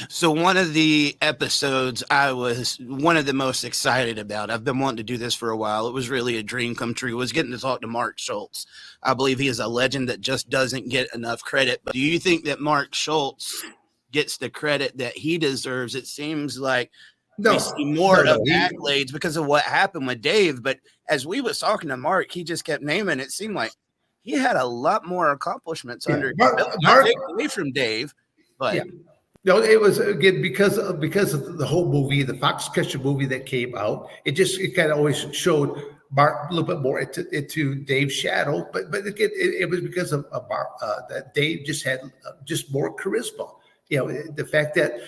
So one of the episodes I was one of the most excited about, I've been wanting to do this for a while. It was really a dream come true, was getting to talk to Mark Schultz. I believe he is a legend that just doesn't get enough credit. But do you think that Mark Schultz gets the credit that he deserves? It seems like we see more of accolades because of what happened with Dave. But as we was talking to Mark, he just kept naming, it seemed like he had a lot more accomplishments under Mark, not taken away from Dave, but no, it was again because of the whole movie, the Foxcatcher movie that came out. It kind of always showed Mark a little bit more into Dave's shadow, but again, it was because of Mark that Dave just had just more charisma. The fact that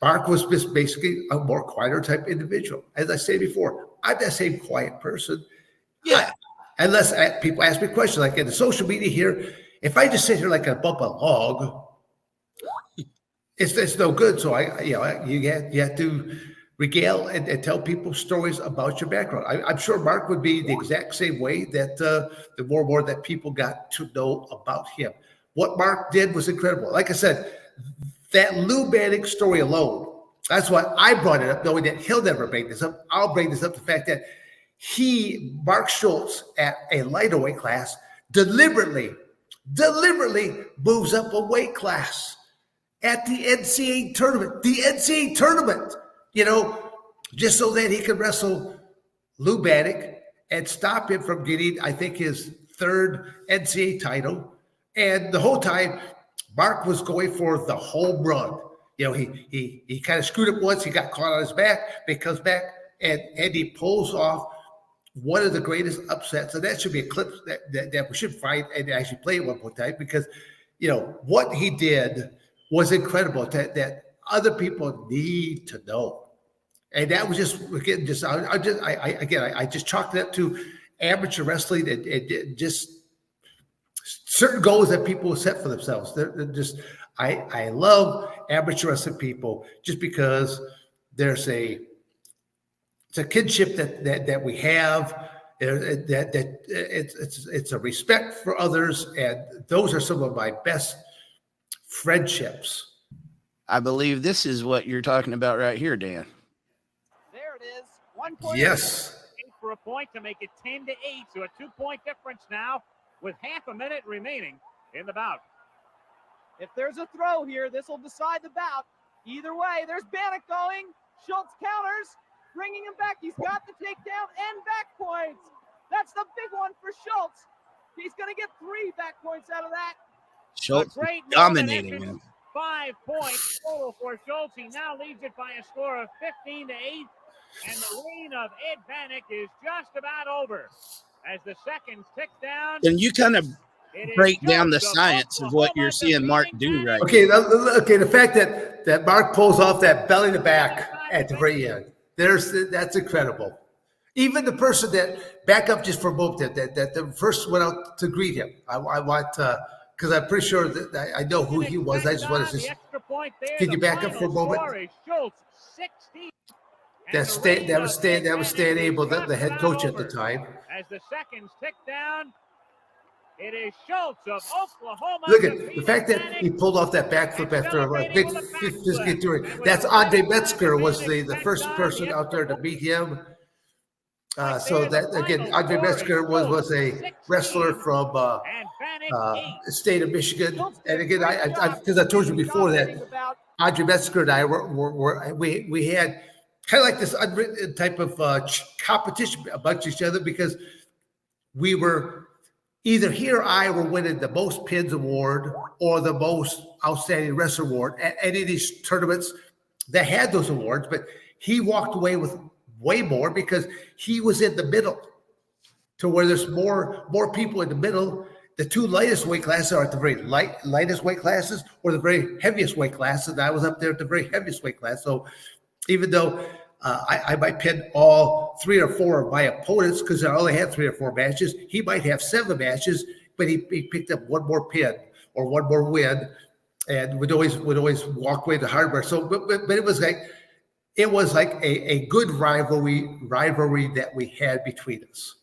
Mark was just basically a more quieter type individual. As I said before, I'm that same quiet person. Yeah. Unless people ask me questions like in the social media here, if I just sit here like a bump a log, it's no good. So you have to regale and tell people stories about your background. I'm sure Mark would be the exact same way that the more that people got to know about him. What Mark did was incredible. Like I said, that Lou Bannock story alone, that's why I brought it up, knowing that he'll never bring this up. I'll bring this up, the fact that Mark Schultz, at a lighter weight class, deliberately moves up a weight class at the NCAA tournament. The NCAA tournament, just so that he could wrestle Lou Bannock and stop him from getting, I think, his third NCAA title. And the whole time, Mark was going for the home run. He kind of screwed up once. He got caught on his back, but he comes back and he pulls off one of the greatest upsets. And that should be a clip that we should find and actually play at one point in time, because, what he did was incredible that other people need to know. And that was just, again, I just chalked it up to amateur wrestling and just certain goals that people set for themselves. They're just, I love amateur wrestling people just because it's a kinship that we have, that it's a respect for others, and those are some of my best friendships. I believe this is what you're talking about right here, Dan. There it is. 1 point. Yes. For a point to make it 10-8, so a 2-point difference now with half a minute remaining in the bout. If there's a throw here, this will decide the bout. Either way, there's Bannock going. Schultz counters, bringing him back. He's got the takedown and back points. That's the big one for Schultz. He's going to get 3 back points out of that. Schultz dominating him. 5 points total for Schultz. He now leads it by a score of 15-8. And the reign of Ed Bannock is just about over. As the seconds tick down. And you kind of break down the science of what you're seeing Mark do right Okay, the fact that Mark pulls off that belly to back at the very end, that's incredible. Even the person that, back up just for a moment, that first went out to greet him. I want because I'm pretty sure that I know who he was. I just want to just, can you back up for a moment? That was Stan Abel, the head coach at the time. As the seconds tick down, it is Schultz of Oklahoma. Look at the fact that he pulled off that backflip after a big physical injury. That's Andre Metzger was the first person out there to beat him. So that again, Andre Metzger was a wrestler from the state of Michigan. And again, because I told you before that Andre Metzger and I we had kind of like this unwritten type of competition amongst each other, because we were either he or I were winning the most pins award or the most outstanding wrestler award at any of these tournaments that had those awards. But he walked away with way more because he was in the middle, to where there's more people in the middle. The 2 lightest weight classes are at the very lightest weight classes or the very heaviest weight classes. And I was up there at the very heaviest weight class. So even though I might pin all 3 or 4 of my opponents because I only had 3 or 4 matches, he might have 7 matches, but he picked up 1 more pin or 1 more win, and would always walk away the hardware. So, but it was like a good rivalry that we had between us,